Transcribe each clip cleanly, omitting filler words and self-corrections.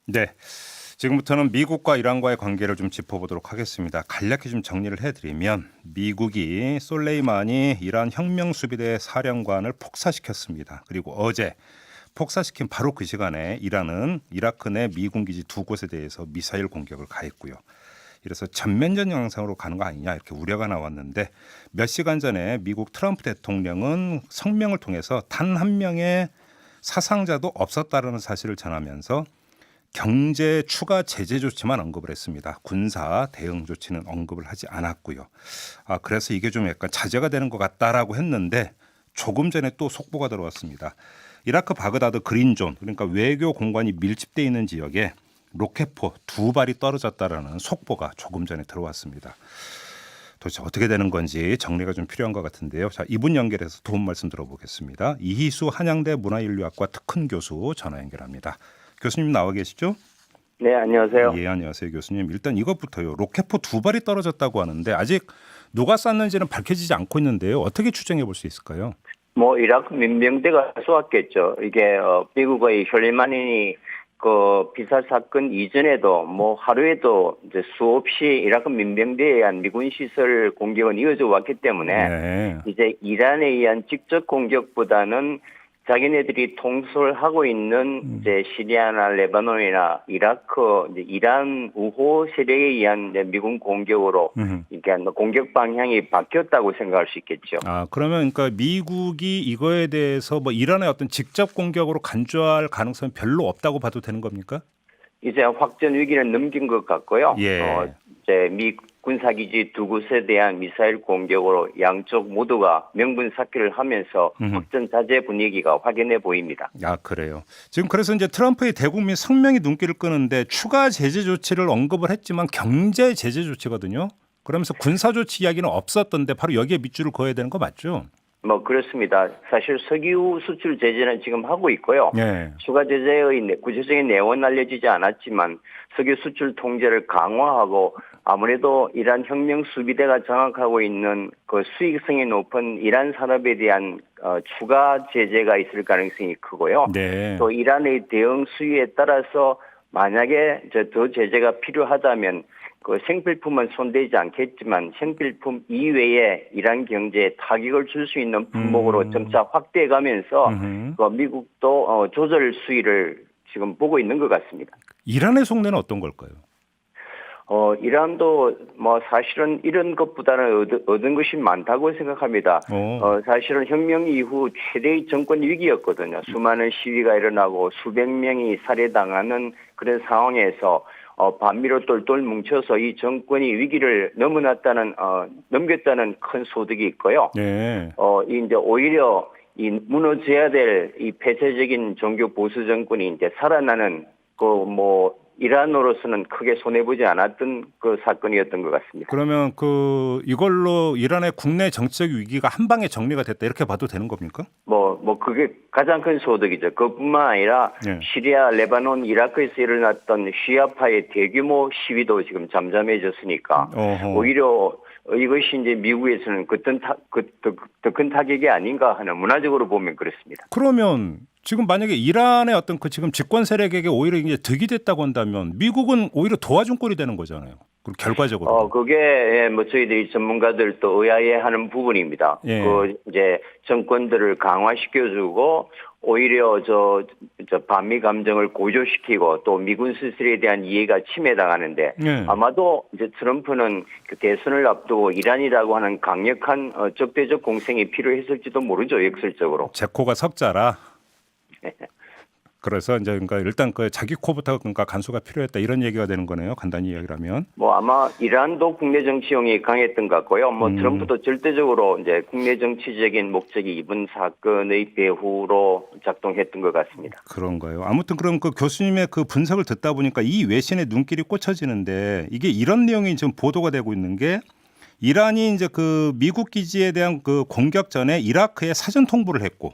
네. 지금부터는 미국과 이란과의 관계를 좀 짚어보도록 하겠습니다. 간략히 좀 정리를 해드리면 미국이 솔레이마니 이란 혁명수비대 사령관을 폭사시켰습니다. 그리고 어제 폭사시킨 바로 그 시간에 이란은 이라크 내 미군 기지 두 곳에 대해서 미사일 공격을 가했고요. 이래서 전면전 양상으로 가는 거 아니냐 이렇게 우려가 나왔는데 몇 시간 전에 미국 트럼프 대통령은 성명을 통해서 단 한 명의 사상자도 없었다는 사실을 전하면서 경제 추가 제재 조치만 언급을 했습니다. 군사 대응 조치는 언급을 하지 않았고요. 그래서 이게 좀 약간 자제가 되는 것 같다라고 했는데 조금 전에 또 속보가 들어왔습니다. 이라크 바그다드 그린존 그러니까 외교 공간이 밀집돼 있는 지역에 로켓포 두 발이 떨어졌다라는 속보가 조금 전에 들어왔습니다. 도대체 어떻게 되는 건지 정리가 좀 필요한 것 같은데요. 자, 이분 연결해서 도움 말씀 들어보겠습니다. 이희수 한양대 문화인류학과 특훈 교수 전화 연결합니다. 교수님 나와 계시죠? 네, 안녕하세요. 예, 안녕하세요, 교수님. 일단 이것부터요. 로켓포 두 발이 떨어졌다고 하는데 아직 누가 쐈는지는 밝혀지지 않고 있는데요. 어떻게 추정해 볼 수 있을까요? 이라크 민병대가 쏘았겠죠. 이게 미국의 솔레이마니 그 비살 사건 이전에도 하루에도 이제 수없이 이라크 민병대에 의한 미군 시설 공격은 이어져 왔기 때문에 네. 이제 이란에 의한 직접 공격보다는 자기네들이 통솔하고 있는 이제 시리아나 레바논이나 이라크, 이제 이란 우호 세력에 의한 이제 미군 공격으로 이렇게 공격 방향이 바뀌었다고 생각할 수 있겠죠. 그러면 그러니까 미국이 이거에 대해서 이란의 어떤 직접 공격으로 간주할 가능성이 별로 없다고 봐도 되는 겁니까? 이제 확전 위기는 넘긴 것 같고요. 예. 이제 미 군사기지 두 곳에 대한 미사일 공격으로 양쪽 모두가 명분삭기를 하면서 확전 자제 분위기가 확연해 보입니다. 그래요. 지금 그래서 이제 트럼프의 대국민 성명이 눈길을 끄는데 추가 제재 조치를 언급을 했지만 경제 제재 조치거든요. 그러면서 군사 조치 이야기는 없었던데 바로 여기에 밑줄을 그어야 되는 거 맞죠? 그렇습니다. 사실 석유 수출 제재는 지금 하고 있고요. 네. 추가 제재의 구체적인 내용은 알려지지 않았지만 석유 수출 통제를 강화하고 아무래도 이란 혁명 수비대가 장악하고 있는 그 수익성이 높은 이란 산업에 대한 추가 제재가 있을 가능성이 크고요. 네. 또 이란의 대응 수위에 따라서 만약에 더 제재가 필요하다면 그 생필품은 손대지 않겠지만 생필품 이외에 이란 경제에 타격을 줄 수 있는 품목으로 점차 확대해가면서 미국도 조절 수위를 지금 보고 있는 것 같습니다. 이란의 속내는 어떤 걸까요? 이란도 사실은 이런 것보다는 얻은 것이 많다고 생각합니다. 사실은 혁명 이후 최대의 정권 위기였거든요. 수많은 시위가 일어나고 수백 명이 살해당하는 그런 상황에서 반미로 똘똘 뭉쳐서 이 정권이 위기를 넘겼다는 큰 소득이 있고요. 네. 이제 오히려 이 무너져야 될 이 폐쇄적인 종교 보수 정권이 이제 살아나는 이란으로서는 크게 손해보지 않았던 그 사건이었던 것 같습니다. 그러면 이걸로 이란의 국내 정치적 위기가 한 방에 정리가 됐다 이렇게 봐도 되는 겁니까? 그게 가장 큰 소득이죠. 그뿐만 아니라 네. 시리아, 레바논, 이라크에서 일어났던 시아파의 대규모 시위도 지금 잠잠해졌으니까 오히려 이것이 이제 미국에서는 더 큰 타격이 아닌가 하는 문화적으로 보면 그렇습니다. 그러면 지금 만약에 이란의 어떤 지금 집권 세력에게 오히려 이제 득이 됐다고 한다면 미국은 오히려 도와준 꼴이 되는 거잖아요. 그럼 결과적으로. 그게 저희들이 전문가들도 의아해하는 부분입니다. 예. 이제 정권들을 강화시켜주고 오히려 반미 감정을 고조시키고 또 미군 수술에 대한 이해가 침해당하는데 아마도 이제 트럼프는 그 대선을 앞두고 이란이라고 하는 강력한 적대적 공생이 필요했을지도 모르죠. 역설적으로. 제 코가 석자라. 그래서 이제 그러니까 일단 자기 코부터 그러니까 간수가 필요했다 이런 얘기가 되는 거네요. 간단히 이야기하면. 아마 이란도 국내 정치용이 강했던 것 같고요. 트럼프도 절대적으로 이제 국내 정치적인 목적이 이번 사건의 배후로 작동했던 것 같습니다. 그런가요? 아무튼 그럼 교수님의 분석을 듣다 보니까 이 외신에 눈길이 꽂혀지는데 이게 이런 내용이 지금 보도가 되고 있는 게 이란이 이제 미국 기지에 대한 공격 전에 이라크에 사전 통보를 했고.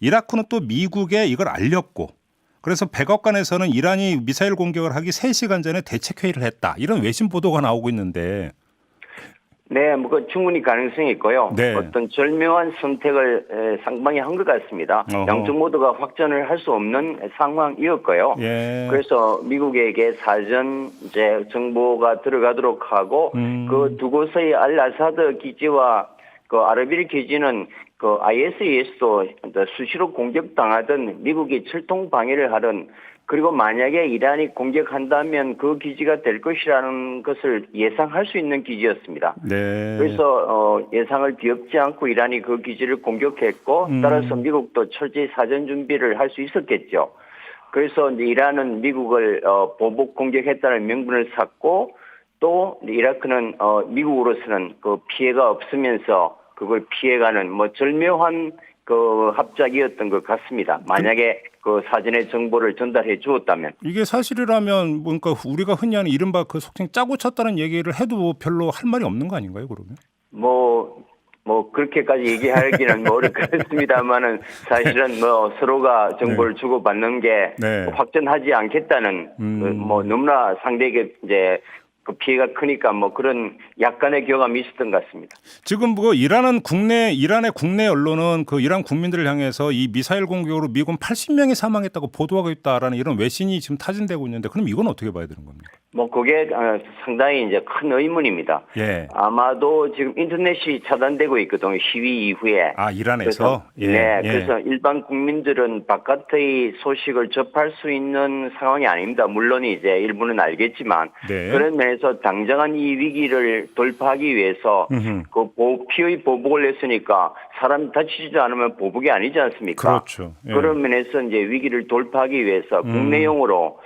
이라크는 또 미국에 이걸 알렸고 그래서 백악관에서는 이란이 미사일 공격을 하기 3시간 전에 대책회의를 했다. 이런 외신 보도가 나오고 있는데 네, 뭐 그 충분히 가능성이 있고요. 네. 어떤 절묘한 선택을 상방이 한 것 같습니다. 어허. 양쪽 모두가 확전을 할 수 없는 상황이었고요. 예. 그래서 미국에게 사전 이제 정보가 들어가도록 하고 그 두 곳의 알아사드 기지와 그 아르빌 기지는 그 IS에서도 수시로 공격당하던 미국이 철통 방해를 하던 그리고 만약에 이란이 공격한다면 그 기지가 될 것이라는 것을 예상할 수 있는 기지였습니다. 네. 그래서 예상을 뒤엎지 않고 이란이 그 기지를 공격했고 따라서 미국도 철저히 사전 준비를 할 수 있었겠죠. 그래서 이제 이란은 미국을 보복 공격했다는 명분을 샀고 또 이라크는 미국으로서는 그 피해가 없으면서 그걸 피해가는 뭐 절묘한 그 합작이었던 것 같습니다. 만약에 그 사전의 정보를 전달해 주었다면. 이게 사실이라면 뭔가 우리가 흔히 하는 이른바 그 속칭 짜고 쳤다는 얘기를 해도 별로 할 말이 없는 거 아닌가요, 그러면? 뭐 그렇게까지 얘기하기는 뭐 어렵겠습니다만은 사실은 뭐 서로가 정보를 주고받는 게 네. 확전하지 않겠다는 뭐 너무나 상대에게 이제 그 피해가 크니까 뭐 그런 약간의 교감이 있었던 것 같습니다. 지금 뭐 이란의 국내 언론은 그 이란 국민들을 향해서 이 미사일 공격으로 미군 80명이 사망했다고 보도하고 있다라는 이런 외신이 지금 타진되고 있는데 그럼 이건 어떻게 봐야 되는 겁니까? 뭐 그게 상당히 이제 큰 의문입니다. 예. 아마도 지금 인터넷이 차단되고 있거든요. 시위 이후에. 아, 이란에서? 그래서, 네. 그래서 일반 국민들은 바깥의 소식을 접할 수 있는 상황이 아닙니다. 물론 이제 일부는 알겠지만 네. 그런 면에서 당장한 이 위기를 돌파하기 위해서 그 피의 보복을 했으니까 사람 다치지도 않으면 보복이 아니지 않습니까? 그렇죠. 예. 그런 면에서 이제 위기를 돌파하기 위해서 국내용으로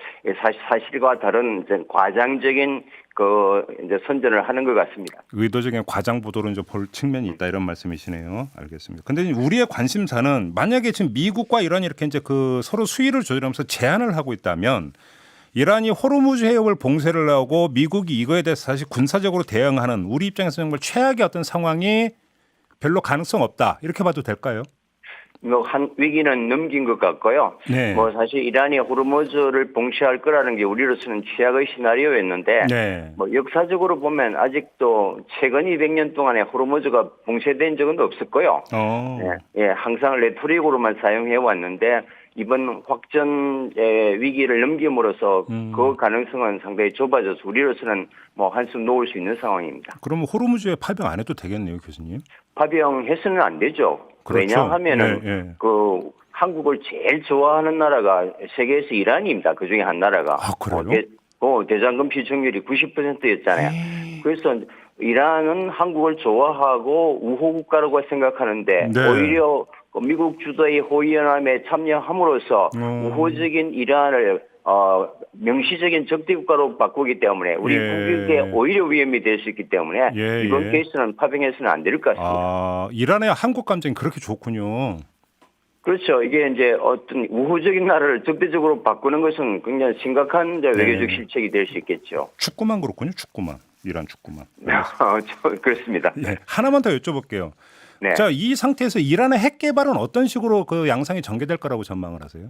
사실과 다른 이제 과장적인 그 이제 선전을 하는 것 같습니다. 의도적인 과장 보도로 이제 볼 측면이 있다 이런 말씀이시네요. 알겠습니다. 근데 우리의 관심사는 만약에 지금 미국과 이란이 이렇게 이제 그 서로 수위를 조절하면서 제한을 하고 있다면 이란이 호르무즈 해협을 봉쇄를 하고 미국이 이거에 대해서 사실 군사적으로 대응하는 우리 입장에서 정말 최악의 어떤 상황이 별로 가능성 없다 이렇게 봐도 될까요? 뭐 한 위기는 넘긴 것 같고요. 네. 뭐 사실 이란이 호르무즈를 봉쇄할 거라는 게 우리로서는 최악의 시나리오였는데, 네. 뭐 역사적으로 보면 아직도 최근 200년 동안에 호르무즈가 봉쇄된 적은 없었고요. 예, 항상 레토릭으로만 사용해 왔는데 이번 확전의 위기를 넘김으로써 그 가능성은 상당히 좁아져서 우리로서는 뭐 한숨 놓을 수 있는 상황입니다. 그러면 호르무즈에 파병 안 해도 되겠네요, 교수님. 파병해서는 안 되죠. 그렇죠. 왜냐하면은 그 한국을 제일 좋아하는 나라가 세계에서 이란입니다. 그 중에 한 나라가. 아, 그래요? 대장금 시청률이 90%였잖아요. 그래서 이란은 한국을 좋아하고 우호 국가라고 생각하는데 네. 오히려 미국 주도의 호위연합에 참여함으로써 우호적인 이란을 명시적인 적대 국가로 바꾸기 때문에 우리 국익에 오히려 위험이 될 수 있기 때문에 이번 케이스는 파병해서는 안 될 것 같습니다. 아, 이란의 한국 감정이 그렇게 좋군요. 그렇죠. 이게 이제 어떤 우호적인 나라를 적대적으로 바꾸는 것은 굉장히 심각한 이제 외교적 실책이 될 수 있겠죠. 축구만 그렇군요. 축구만. 이란 축구만. 그렇습니다. 예, 하나만 더 여쭤볼게요. 네. 자, 이 상태에서 이란의 핵 개발은 어떤 식으로 그 양상이 전개될 거라고 전망을 하세요?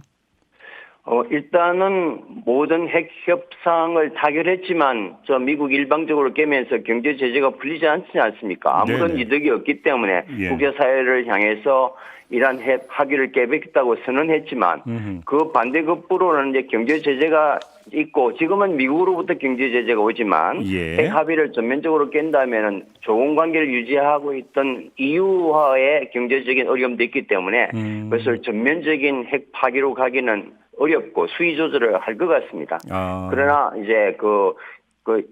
일단은 모든 핵 협상을 타결했지만 미국 일방적으로 깨면서 경제 제재가 풀리지 않지 않습니까? 아무런 네네. 이득이 없기 때문에 예. 국제사회를 향해서 이란 핵 합의를 깨겠다고 선언했지만 그 반대급부로는 이제 경제 제재가 있고 지금은 미국으로부터 경제 제재가 오지만 핵 합의를 전면적으로 깬다면은 좋은 관계를 유지하고 있던 EU와의 경제적인 어려움도 있기 때문에 그것을 전면적인 핵 파기로 가기는 어렵고 수위 조절을 할 것 같습니다. 그러나 이제 그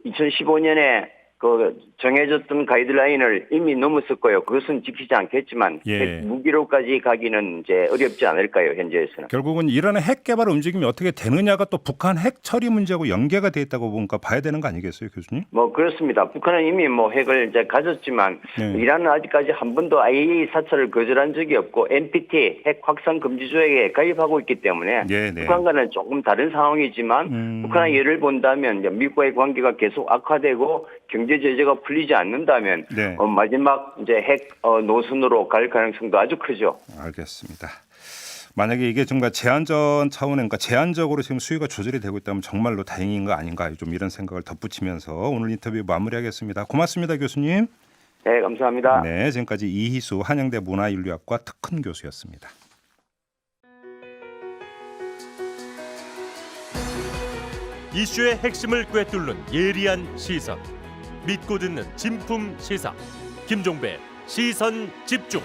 2015년에 그 정해졌던 가이드라인을 이미 넘었었고요. 그것은 지키지 않겠지만 핵 무기로까지 가기는 이제 어렵지 않을까요, 현재에서는. 결국은 이란의 핵 개발 움직임이 어떻게 되느냐가 또 북한 핵 처리 문제하고 연계가 돼 있다고 보니까 봐야 되는 거 아니겠어요, 교수님? 뭐 그렇습니다. 북한은 이미 뭐 핵을 이제 가졌지만 이란은 아직까지 한 번도 IAEA 사찰을 거절한 적이 없고 NPT 핵 확산 금지 조약에 가입하고 있기 때문에 북한과는 조금 다른 상황이지만 북한의 예를 본다면 이제 미국과의 관계가 계속 악화되고 경제 제재가 풀리지 않는다면 마지막 이제 핵 노선으로 갈 가능성도 아주 크죠. 알겠습니다. 만약에 이게 정말 제한전 차원에 그러니까 제한적으로 지금 수위가 조절이 되고 있다면 정말로 다행인 거 아닌가 좀 이런 생각을 덧붙이면서 오늘 인터뷰 마무리하겠습니다. 고맙습니다, 교수님. 네, 감사합니다. 네, 지금까지 이희수 한양대 문화인류학과 특훈 교수였습니다. 이슈의 핵심을 꿰뚫는 예리한 시선, 믿고 듣는 진품 시사 김종배 시선 집중.